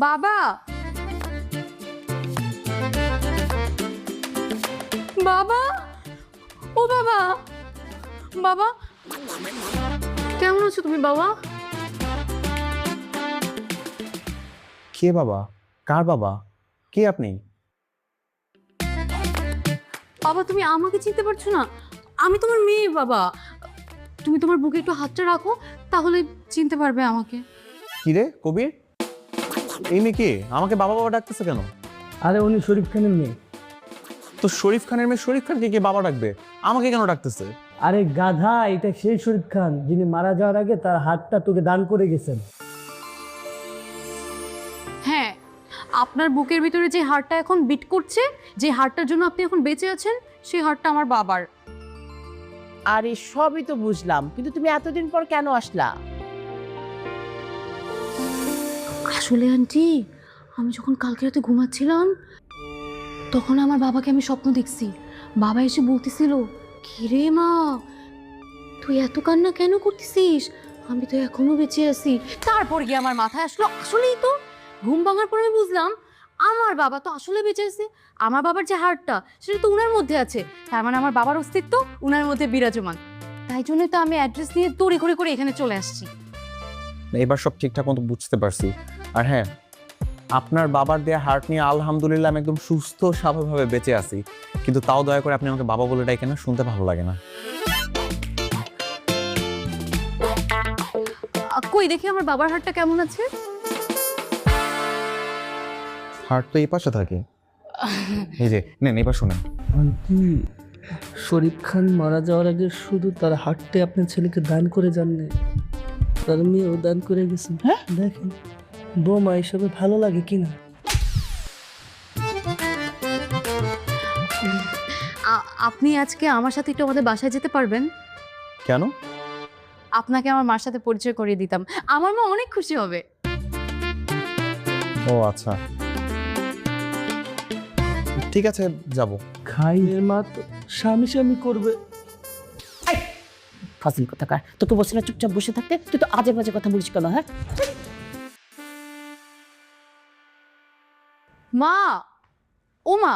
বাবা, বাবা, ও বাবা, বাবা কেমন আছো তুমি বাবা? কে বাবা? কার বাবা? কে আপনি? বাবা তুমি আমাকে চিনতে পারছো না? আমি তোমার মেয়ে বাবা। তুমি তোমার বুকে একটু হাতটা রাখো, তাহলে চিনতে পারবে আমাকে। কি রে কবির, এই মেয়ে কে? আমাকে বাবা বাবা ডাকতেছে কেন? আরে উনি শরীফ খানের মেয়ে। তো শরীফ খানের মেয়ে শরীফ খানকে কে বাবা ডাকবে? আমাকে কেন ডাকতেছে? আরে গাধা, এটা সেই শরীফ খান যিনি মারা যাওয়ার আগে তার হাতটা তোকে দান করে গেছেন। হ্যাঁ, আপনার বুকের ভিতরে যে হাড়টা এখন বিট করছে, যে হাড়টার জন্য আপনি এখন বেঁচে আছেন, সেই হাড়টা আমার বাবার। আরে সবই তো বুঝলাম, কিন্তু তুমি এতদিন পর কেন আসলা? আসলে আন্টি, আমি যখন কালকে রাতে ঘুমাচ্ছিলাম, তখন আমার বাবাকে আমি স্বপ্ন দেখছি। বাবা এসে বলতেছিল, কিরে মা, তুই এত কান্না কেন করতেছিস? আমি তো এখনো বেঁচে আছি। তারপর গিয়ে আমার মাথায় আসলো, আসলেই তো। ঘুম ভাঙার পর আমি বুঝলাম আমার বাবা তো আসলে বেঁচে আছে। আমার বাবার যে হাড়টা, সেটা তো উনার মধ্যে আছে। তার মানে আমার বাবার অস্তিত্ব উনার মধ্যে বিরাজমান। তাই জন্যই তো আমি অ্যাড্রেস নিয়ে তড়ি ঘড়ি করে এখানে চলে আসছি। এবার সব ঠিকঠাক মতো বুঝতে পারছি। আর হ্যাঁ, আপনার বাবার দেয়া হার্ট নিয়ে আলহামদুলিল্লাহ আমি একদম সুস্থ স্বাভাবিকভাবে বেঁচে আছি। কিন্তু তাও দয়া করে আপনি আমাকে বাবা বলে ডাকেন না, শুনতে ভালো লাগে না। কই দেখি আমার বাবার হাড়টা কেমন আছে। হার্ট তো এই পাশে থাকে। এই যে নেন, এবার শুনেন। আন্টি, শরীফ খান মারা যাওয়ার আগে শুধু তার হাতটা আপনার ছেলেকে দান করে যাননি, তার মেয়েও দান করে গেছেন। হ্যাঁ দেখেন বৌমা এসবে ভালো লাগে কিনা। আপনি আজকে আমার সাথে একটু আমাদের বাসায় যেতে পারবেন? কেন? আপনাকে আমার মার সাথে পরিচয় করিয়ে দিতাম, আমার মা অনেক খুশি হবে। ও আচ্ছা, ঠিক আছে যাব। খাইনের মা তো স্বামী স্বামী করবে। ফাজিল কোথাকার, তোকে বসে না চুপচাপ বসে থাকতে, তুই তো আজে বাজে কথা বলিস কেন? হ্যাঁ, মা, ও মা,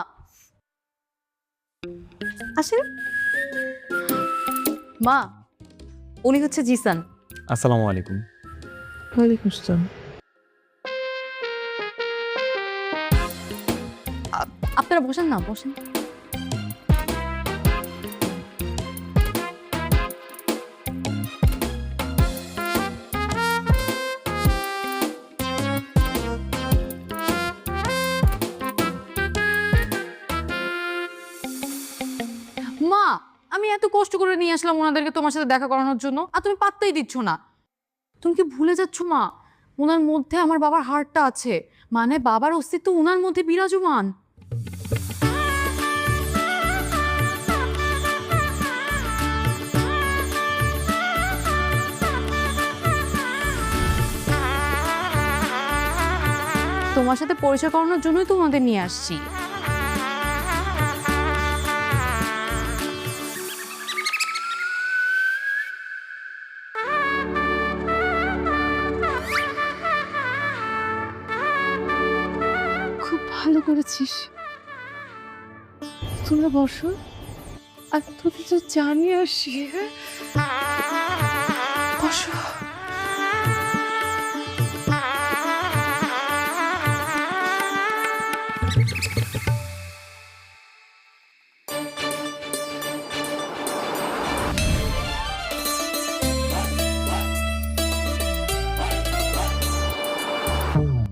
আসেন। মা, উনি হচ্ছে জিসান। আসসালামু আলাইকুম। ওয়ালাইকুম আসসালাম। আপনারা বসেন না, বসেন। মা, আমি এত কষ্ট করে নিয়ে আসলাম ওনাদেরকে তোমার সাথে দেখা করানোর জন্য, আর তুমি পাত্তাই দিচ্ছ না। তুমি কি ভুলে যাচ্ছ মা, ওনার মধ্যে আমার বাবার হাড়টা আছে, মানে বাবার অস্তিত্ব ওনার মধ্যে বিরাজমান। তোমার সাথে পরিচয় করানোর জন্যই তো ওনাদের নিয়ে আসছি। খুব ভালো করেছিস। তোমরা বসো, আর তোদের তো জানিয়ে আসি। হ্যাঁ, বসো।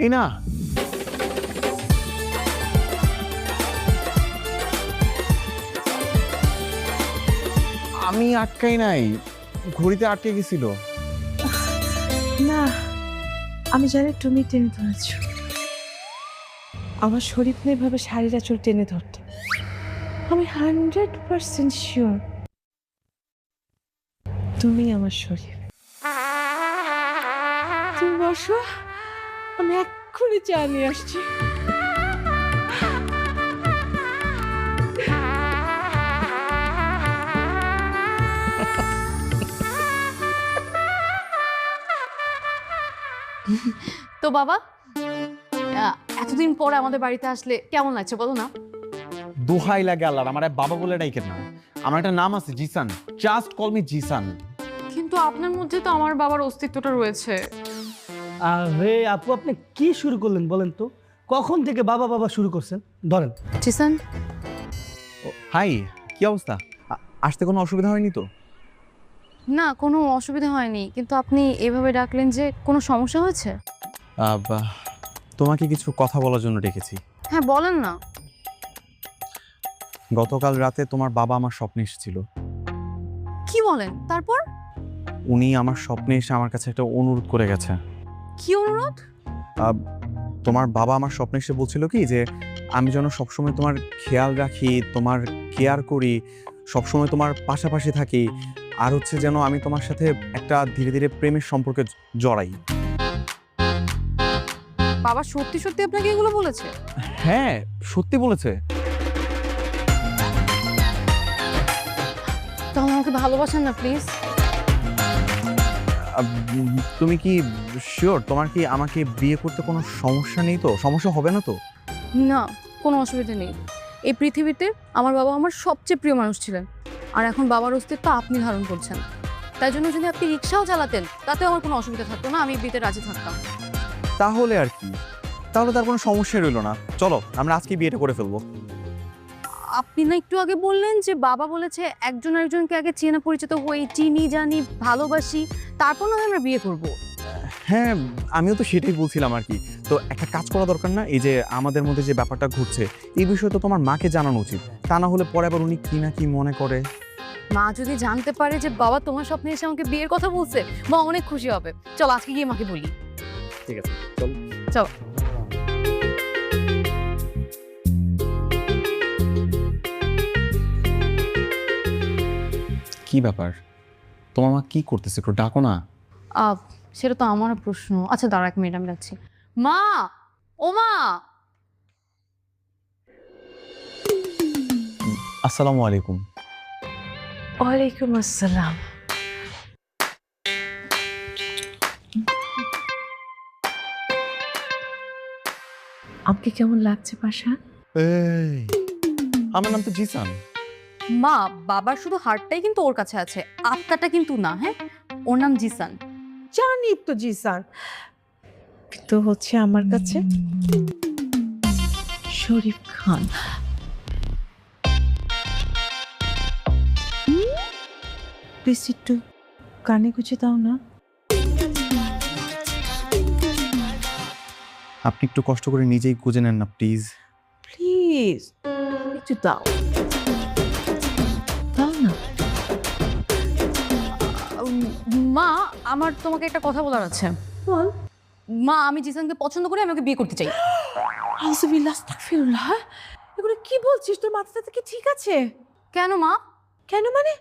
এই না, আমি আটকাই নাই, ঘড়িতে আটকে গেছিল। না, আমি জানি তুমি টেনে ধরেছ। আমার শরীর নিয়ে ভাবে শাড়ির আঁচল টেনে ধরতে। আমি 100% শিওর তুমি আমার শরীর। তুমি বসো, আমি এক্ষুনি চা নিয়ে আসছি। তো বাবা, এতদিন পরে আমাদের বাড়িতে আসলে কেমন লাগছে বলো না? দোহাই লাগে আল্লাহর, আমার আর বাবা বলে ডাইকেন না। আমার একটা নাম আছে Zishan, just call me Zishan. কিন্তু আপনার মধ্যে তো আমার বাবার অস্তিত্বটা রয়েছে। আরে আপু, আপনি কি শুরু করলেন বলেন তো? কখন থেকে বাবা বাবা শুরু করছেন? ধরেন। জিসান, হাই, কি অবস্থা? আসতে কোনো অসুবিধা হয়নি তো? না কোনো অসুবিধা হয়নি, কিন্তু আপনি এভাবে ডাকলেন যে কোনো সমস্যা হয়েছে? তোমাকে কিছু কথা বলার জন্য ডেকেছি। হ্যাঁ বলেন না। গতকাল রাতে তোমার বাবা আমার স্বপ্নে এসেছিল। কি বলেন? তারপর? উনি আমার স্বপ্নে এসে আমার কাছে একটা অনুরোধ করে গেছে। কি অনুরোধ? তোমার বাবা আমার স্বপ্নে এসে বলছিল কি যে আমি যেন সবসময় তোমার খেয়াল রাখি, তোমার কেয়ার করি, সবসময় তোমার পাশাপাশি থাকি, আর হচ্ছে যেন আমি তোমার সাথে একটা ধীরে ধীরে প্রেমের সম্পর্কে জড়াই। বাবা সত্যি সত্যি আপনাকে এগুলো বলেছে? হ্যাঁ, সত্যি বলেছে। তাহলে আমাকে ভালোবাসেন না প্লিজ? তুমি কি শিওর? তোমার কি আমাকে বিয়ে করতে কোনো সমস্যা নেই তো? সমস্যা হবে না তো? না, কোনো অসুবিধা নেই। এই পৃথিবীতে আমার বাবা আমার সবচেয়ে প্রিয় মানুষ ছিলেন, আর এখন বাবার অস্তিত্ব আপনি ধারণ করছেন। তাই জন্য যদি আপনি রিক্সাও চালাতেন তাতেও আমার কোনো অসুবিধা থাকতো না, আমি বিয়েতে রাজি থাকতাম। তাহলে আর কি, তাহলে তার কোনো সমস্যা রইল না। চলো আমরা আজকে বিয়েটা করে ফেলবো। আপনি না একটু আগে বললেন যে বাবা বলেছে একজন আরেকজনকে আগে চেনা পরিচিত হই, চিনি জানি ভালোবাসি, তারপর না আমরা বিয়ে করব। হ্যাঁ, আমিও তো সেটাই বলছিলাম আর কি। তো একটা কাজ করা দরকার না? এই যে আমাদের মধ্যে যে ব্যাপারটা ঘটছে, এই বিষয়ে তো তোমার মাকে জানানো উচিত। তা না হলে পরে আবার উনি কি না কি মনে করে। মা যদি জানতে পারে যে বাবা তোমার স্বপ্নে এসে আমাকে বিয়ের কথা বলছে, মা অনেক খুশি হবে। চলো আজকে গিয়ে মাকে বলি। ঠিক আছে, চলো। চলো। কি ব্যাপার? তোমার মা কি করতেছে? একটু ডাকো না। সেটা তো আমারও প্রশ্ন। আচ্ছা দাঁড়া, 1 মিনিট আমি যাচ্ছি। মা, ও মা। আসসালামু আলাইকুম। ওয়ালাইকুম আসসালাম। আমাকে কেমন লাগছে পাশা? এই, আমার নাম তো জিসান। মা, বাবার শুধু হার্টটাই কিন্তু ওর কাছে আছে, আত্মাটা কিন্তু না। হ্যাঁ, ওর নাম জিসান। জানি তো জিসান, কিন্তু হচ্ছে আমার কাছে শরীফ খান। প্লিজ একটু কানে গুঁজে দাও না। আপনি একটু কষ্ট করে নিজেই খুঁজে নেন না প্লিজ। প্লিজ একটু দাও, দাও না। মা, আমার তোমাকে একটা কথা বলার আছে। বল। মা, আমি জিসানকে পছন্দ করি, আমি ওকে বিয়ে করতে চাই। আউযুবিল্লাহ, আস্তাগফিরুল্লাহ। এগুলো কি বলছিস? তোর মাথাটা কি ঠিক আছে? কেন মা? কেন মানে?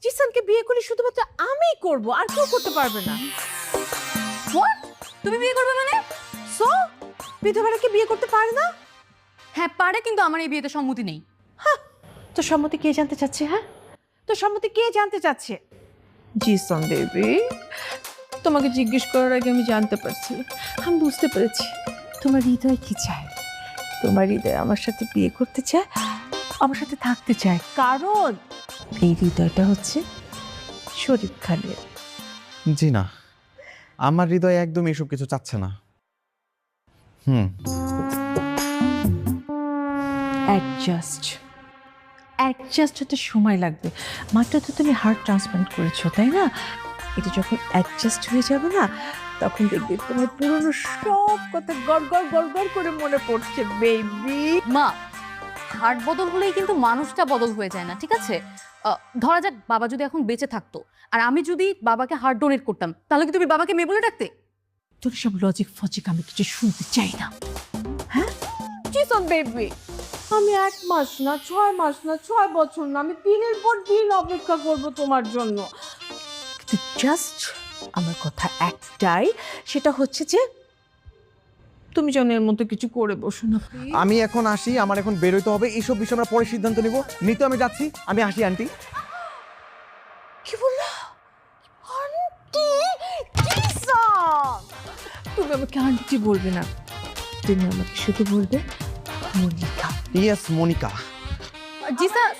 জিসানকে বিয়ে করলে শুধুমাত্র আমিই করব, আর কেউ করতে পারবে না। What? তুমি বিয়ে করবে মানে? সো বিধবারা কি বিয়ে করতে পারে না? হ্যাঁ পারে, কিন্তু আমার এই বিয়েতে সম্মতি নেই। তোর সম্মতি কে জানতে চাচ্ছে? হ্যাঁ, তোর সম্মতি কে জানতে চাচ্ছে? জিসান বেবি, তোমাকে জিজ্ঞেস করার আগে আমি জানতে পারছি, আমি বুঝতে পেরেছি তোমার হৃদয় কি চায়। তোমার হৃদয় আমার সাথে বিয়ে করতে চায়, আমার সাথে থাকতে চায়, কারণ এই হৃদয়টা হচ্ছে শরীফ খানের। জি না, আমার হৃদয় একদম এসব কিছু চাচ্ছে না। অ্যাডজাস্ট হতে সময় লাগবে। মাত্র তো তুমি হার্ট ট্রান্সপ্লান্ট করেছো, তাই না? এটা যখন অ্যাডজাস্ট হয়ে যাবে না, তখন দেখবে তোমার পুরনো সব কথা গড় করে মনে পড়ছে বেবি। মা, হার্ট বদল হলেই কিন্তু মানুষটা বদল হয়ে যায় না, ঠিক আছে? ধরা যাক বাবা যদি এখন বেঁচে থাকতো, আর আমি যদি বাবাকে হার্ট ডোনেট করতাম, তাহলে কি তুমি বাবাকে মেয়ে বলে ডাকতে? তোর সব লজিক ফজিক আমি কিছু শুনতে চাই না। হ্যাঁ জিসান বেবি, আমি 1 মাস না, 6 মাস না, 6 বছর না, আমি দিনের পর দিন অপেক্ষা করব তোমার জন্য। কিন্তু জাস্ট আমার কথা একটাই, সেটা হচ্ছে যে তুমি যেন এর মধ্যে কিছু করে বসো না। আমি এখন আসি, আমার এখন বেরোতে হবে। এইসব বিষয়ে আমরা পরে সিদ্ধান্ত নিব। নিতে আমি যাচ্ছি, আমি আসি আন্টি। কি বললা? আন্টি জিসান, তুমি আমাকে আন্টি বলবে না। তুমি আমাকে শুধু বলবে মনিকা। ইয়েস মনিকা। জি স্যার।